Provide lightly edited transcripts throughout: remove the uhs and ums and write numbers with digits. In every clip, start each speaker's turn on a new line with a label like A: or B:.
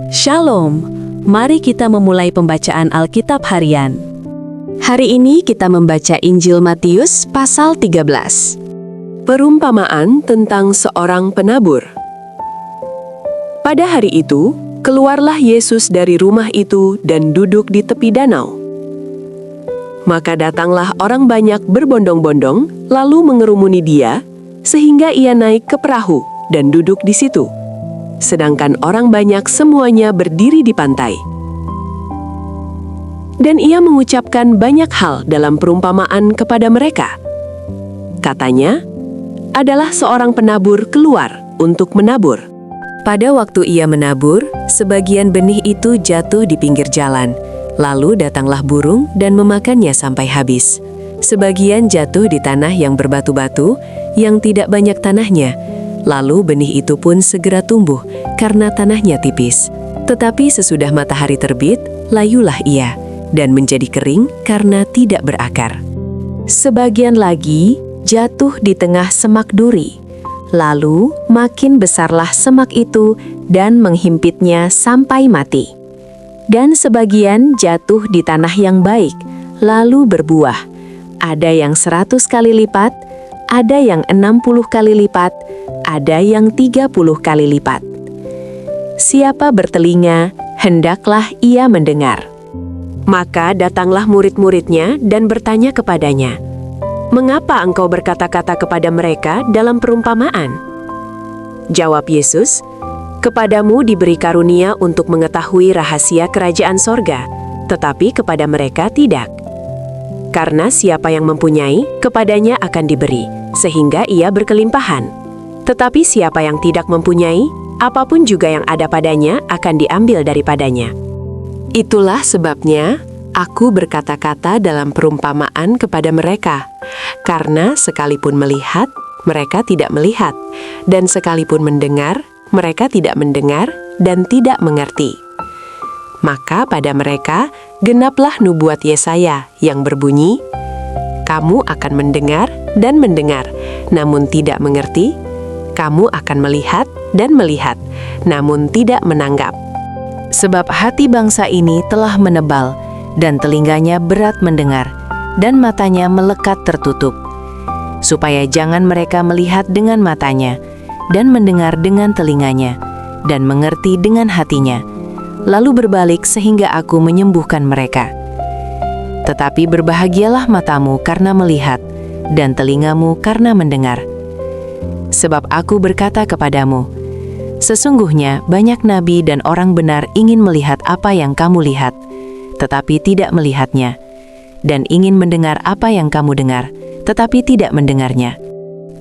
A: Shalom, mari kita memulai pembacaan Alkitab harian. Hari ini kita membaca Injil Matius pasal 13.
B: Perumpamaan tentang seorang penabur. Pada hari itu, keluarlah Yesus dari rumah itu dan duduk di tepi danau. Maka datanglah orang banyak berbondong-bondong, lalu mengerumuni dia, sehingga ia naik ke perahu dan duduk di situ. Sedangkan orang banyak semuanya berdiri di pantai. Dan ia mengucapkan banyak hal dalam perumpamaan kepada mereka. Katanya, adalah seorang penabur keluar untuk menabur. Pada waktu ia menabur, sebagian benih itu jatuh di pinggir jalan. Lalu datanglah burung dan memakannya sampai habis. Sebagian jatuh di tanah yang berbatu-batu, yang tidak banyak tanahnya. Lalu benih itu pun segera tumbuh karena tanahnya tipis. Tetapi sesudah matahari terbit, layulah ia dan menjadi kering karena tidak berakar. Sebagian lagi jatuh di tengah semak duri. Lalu makin besarlah semak itu dan menghimpitnya sampai mati. Dan sebagian jatuh di tanah yang baik, lalu berbuah. Ada yang 100 kali lipat, ada yang 60 kali lipat, ada yang 30 kali lipat. Siapa bertelinga, hendaklah ia mendengar. Maka datanglah murid-muridnya dan bertanya kepadanya, "Mengapa engkau berkata-kata kepada mereka dalam perumpamaan?" Jawab Yesus, "Kepadamu diberi karunia untuk mengetahui rahasia kerajaan sorga, tetapi kepada mereka tidak. Karena siapa yang mempunyai, kepadanya akan diberi, sehingga ia berkelimpahan. Tetapi siapa yang tidak mempunyai, apapun juga yang ada padanya akan diambil daripadanya. Itulah sebabnya aku berkata-kata dalam perumpamaan kepada mereka, karena sekalipun melihat, mereka tidak melihat, dan sekalipun mendengar, mereka tidak mendengar dan tidak mengerti. Maka pada mereka genaplah nubuat Yesaya yang berbunyi, kamu akan mendengar dan mendengar, namun tidak mengerti. Kamu akan melihat dan melihat, namun tidak menanggap. Sebab hati bangsa ini telah menebal, dan telinganya berat mendengar, dan matanya melekat tertutup, supaya jangan mereka melihat dengan matanya, dan mendengar dengan telinganya, dan mengerti dengan hatinya, lalu berbalik sehingga aku menyembuhkan mereka. Tetapi berbahagialah matamu karena melihat, dan telingamu karena mendengar. Sebab aku berkata kepadamu, sesungguhnya banyak nabi dan orang benar ingin melihat apa yang kamu lihat, tetapi tidak melihatnya, dan ingin mendengar apa yang kamu dengar, tetapi tidak mendengarnya.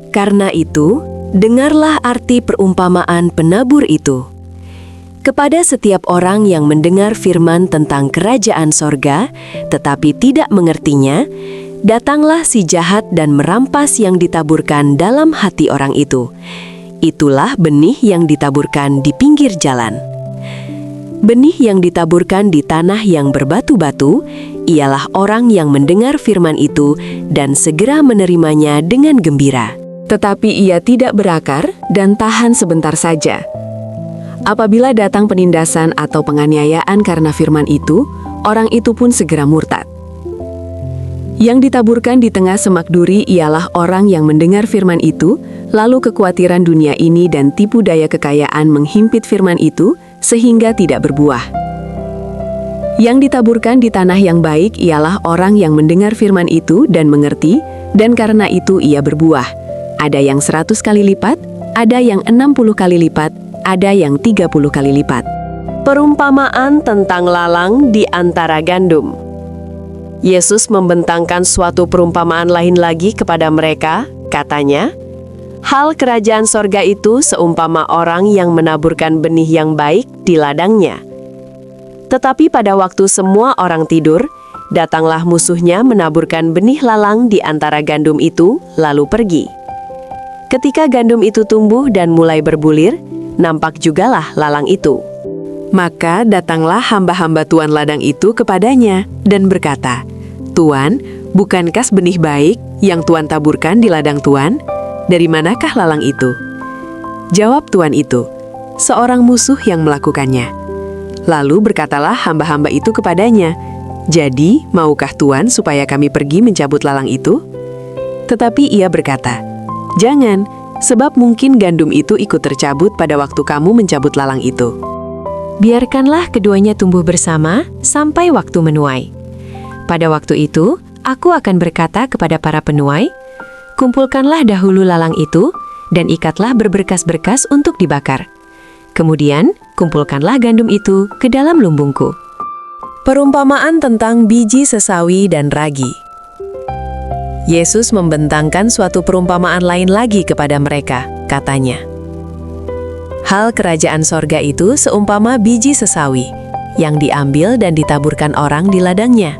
B: Karena itu, dengarlah arti perumpamaan penabur itu. Kepada setiap orang yang mendengar firman tentang kerajaan sorga, tetapi tidak mengertinya, datanglah si jahat dan merampas yang ditaburkan dalam hati orang itu. Itulah benih yang ditaburkan di pinggir jalan. Benih yang ditaburkan di tanah yang berbatu-batu, ialah orang yang mendengar firman itu dan segera menerimanya dengan gembira. Tetapi ia tidak berakar dan tahan sebentar saja. Apabila datang penindasan atau penganiayaan karena firman itu, orang itu pun segera murtad. Yang ditaburkan di tengah semak duri ialah orang yang mendengar firman itu, lalu kekhawatiran dunia ini dan tipu daya kekayaan menghimpit firman itu, sehingga tidak berbuah. Yang ditaburkan di tanah yang baik ialah orang yang mendengar firman itu dan mengerti, dan karena itu ia berbuah. Ada yang 100 kali lipat, ada yang 60 kali lipat, ada yang 30 kali lipat. Perumpamaan tentang lalang di antara gandum. Yesus membentangkan suatu perumpamaan lain lagi kepada mereka, katanya, hal kerajaan sorga itu seumpama orang yang menaburkan benih yang baik di ladangnya. Tetapi pada waktu semua orang tidur, datanglah musuhnya menaburkan benih lalang di antara gandum itu, lalu pergi. Ketika gandum itu tumbuh dan mulai berbulir, nampak jugalah lalang itu. Maka datanglah hamba-hamba tuan ladang itu kepadanya dan berkata, "Tuan, bukankah benih baik yang tuan taburkan di ladang tuan? Dari manakah lalang itu?" Jawab tuan itu, "Seorang musuh yang melakukannya." Lalu berkatalah hamba-hamba itu kepadanya, "Jadi, maukah Tuan supaya kami pergi mencabut lalang itu?" Tetapi ia berkata, "Jangan, sebab mungkin gandum itu ikut tercabut pada waktu kamu mencabut lalang itu."
C: Biarkanlah keduanya tumbuh bersama sampai waktu menuai. Pada waktu itu, aku akan berkata kepada para penuai, kumpulkanlah dahulu lalang itu, dan ikatlah berberkas-berkas untuk dibakar. Kemudian, kumpulkanlah gandum itu ke dalam lumbungku.
A: Perumpamaan tentang biji sesawi dan ragi. Yesus membentangkan suatu perumpamaan lain lagi kepada mereka, katanya. Hal kerajaan sorga itu seumpama biji sesawi, yang diambil dan ditaburkan orang di ladangnya.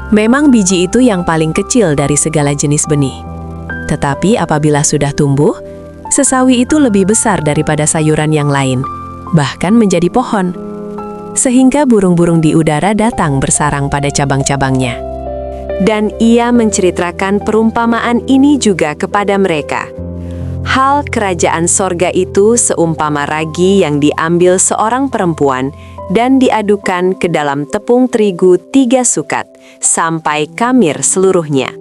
A: Memang biji itu yang paling kecil dari segala jenis benih. Tetapi apabila sudah tumbuh, sesawi itu lebih besar daripada sayuran yang lain, bahkan menjadi pohon. Sehingga burung-burung di udara datang bersarang pada cabang-cabangnya. Dan ia menceritakan perumpamaan ini juga kepada mereka. Hal kerajaan sorga itu seumpama ragi yang diambil seorang perempuan dan diadukan ke dalam tepung terigu 3 sukat, sampai kamir seluruhnya.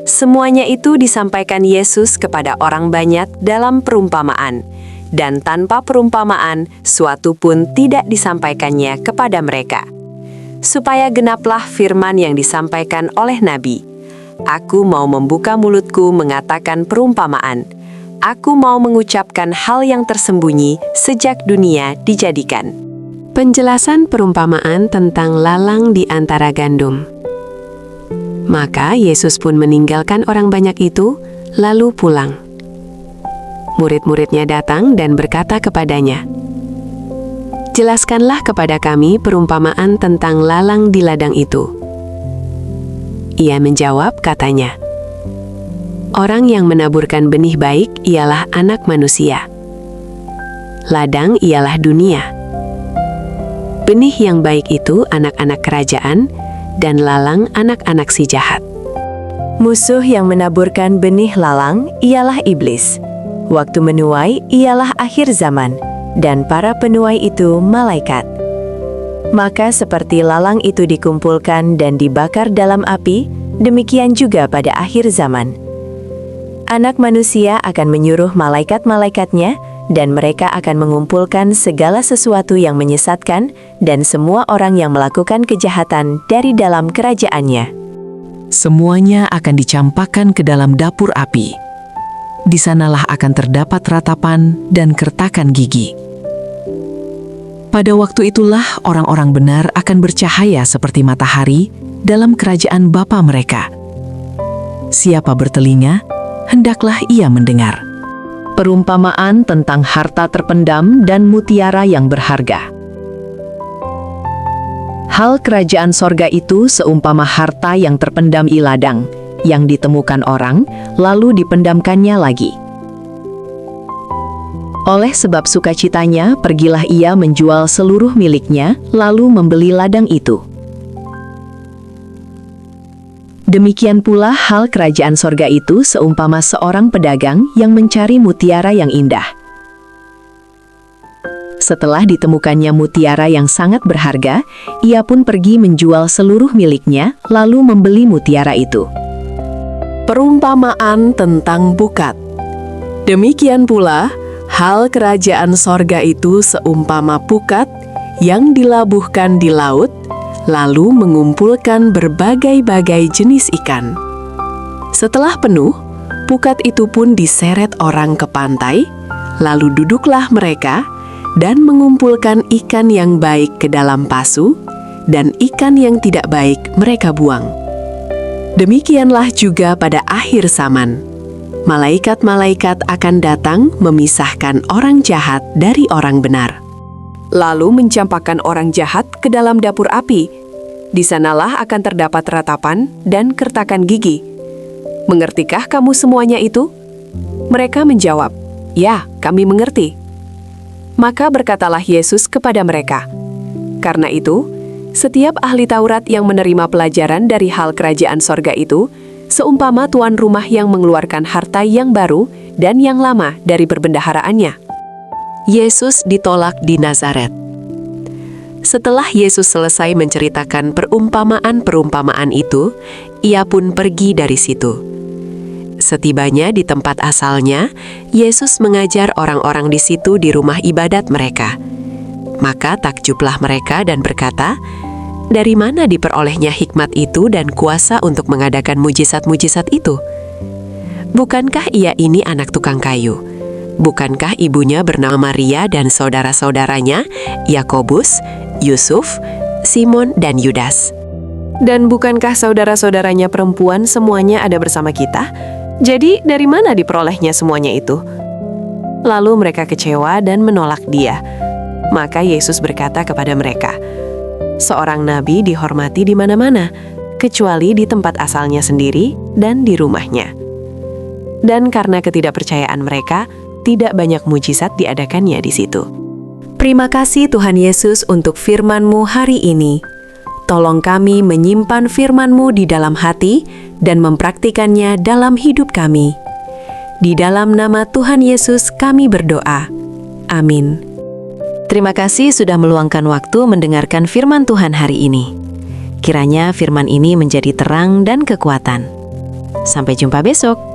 A: Semuanya itu disampaikan Yesus kepada orang banyak dalam perumpamaan, dan tanpa perumpamaan, suatu pun tidak disampaikannya kepada mereka. Supaya genaplah firman yang disampaikan oleh Nabi, "Aku mau membuka mulutku mengatakan perumpamaan. Aku mau mengucapkan hal yang tersembunyi sejak dunia dijadikan."
B: Penjelasan perumpamaan tentang lalang di antara gandum. Maka Yesus pun meninggalkan orang banyak itu, lalu pulang. Murid-muridnya datang dan berkata kepadanya, "Jelaskanlah kepada kami perumpamaan tentang lalang di ladang itu." Ia menjawab, katanya, "Orang yang menaburkan benih baik ialah Anak Manusia. Ladang ialah dunia. Benih yang baik itu anak-anak kerajaan, dan lalang anak-anak si jahat."
A: Musuh yang menaburkan benih lalang ialah iblis. Waktu menuai ialah akhir zaman, dan para penuai itu malaikat. Maka seperti lalang itu dikumpulkan dan dibakar dalam api, demikian juga pada akhir zaman. Anak Manusia akan menyuruh malaikat-malaikatnya, dan mereka akan mengumpulkan segala sesuatu yang menyesatkan dan semua orang yang melakukan kejahatan dari dalam kerajaannya.
D: Semuanya akan dicampakkan ke dalam dapur api. Di sanalah akan terdapat ratapan dan kertakan gigi. Pada waktu itulah orang-orang benar akan bercahaya seperti matahari dalam kerajaan Bapa mereka. Siapa bertelinga, hendaklah ia mendengar. Perumpamaan tentang harta terpendam dan mutiara yang berharga. Hal kerajaan sorga itu seumpama harta yang terpendam di ladang, yang ditemukan orang, lalu dipendamkannya lagi. Oleh sebab sukacitanya, pergilah ia menjual seluruh miliknya, lalu membeli ladang itu. Demikian pula hal kerajaan sorga itu seumpama seorang pedagang yang mencari mutiara yang indah. Setelah ditemukannya mutiara yang sangat berharga, ia pun pergi menjual seluruh miliknya, lalu membeli mutiara itu.
B: Perumpamaan tentang pukat. Demikian pula, hal kerajaan sorga itu seumpama pukat yang dilabuhkan di laut, lalu mengumpulkan berbagai-bagai jenis ikan. Setelah penuh, pukat itu pun diseret orang ke pantai, lalu duduklah mereka dan mengumpulkan ikan yang baik ke dalam pasu, dan ikan yang tidak baik mereka buang. Demikianlah juga pada akhir zaman. Malaikat-malaikat akan datang memisahkan orang jahat dari orang benar, lalu mencampakkan orang jahat ke dalam dapur api. Di sanalah akan terdapat ratapan dan kertakan gigi. Mengertikah kamu semuanya itu? Mereka menjawab, "Ya, kami mengerti." Maka berkatalah Yesus kepada mereka, "Karena itu, setiap ahli Taurat yang menerima pelajaran dari hal kerajaan sorga itu, seumpama tuan rumah yang mengeluarkan harta yang baru dan yang lama dari perbendaharaannya." Yesus ditolak di Nazaret. Setelah Yesus selesai menceritakan perumpamaan-perumpamaan itu, ia pun pergi dari situ. Setibanya di tempat asalnya, Yesus mengajar orang-orang di situ di rumah ibadat mereka. Maka takjublah mereka dan berkata, "Dari mana diperolehnya hikmat itu dan kuasa untuk mengadakan mujizat-mujizat itu? Bukankah ia ini anak tukang kayu? Bukankah ibunya bernama Maria dan saudara-saudaranya, Yakobus, Yusuf, Simon, dan Yudas?
A: Dan bukankah saudara-saudaranya perempuan semuanya ada bersama kita? Jadi dari mana diperolehnya semuanya itu?" Lalu mereka kecewa dan menolak dia. Maka Yesus berkata kepada mereka, "Seorang nabi dihormati di mana-mana, kecuali di tempat asalnya sendiri dan di rumahnya." Dan karena ketidakpercayaan mereka, tidak banyak mujizat diadakannya di situ.
C: Terima kasih Tuhan Yesus untuk firman-Mu hari ini. Tolong kami menyimpan firman-Mu di dalam hati dan mempraktikannya dalam hidup kami. Di dalam nama Tuhan Yesus kami berdoa. Amin. Terima kasih sudah meluangkan waktu mendengarkan firman Tuhan hari ini. Kiranya firman ini menjadi terang dan kekuatan. Sampai jumpa besok.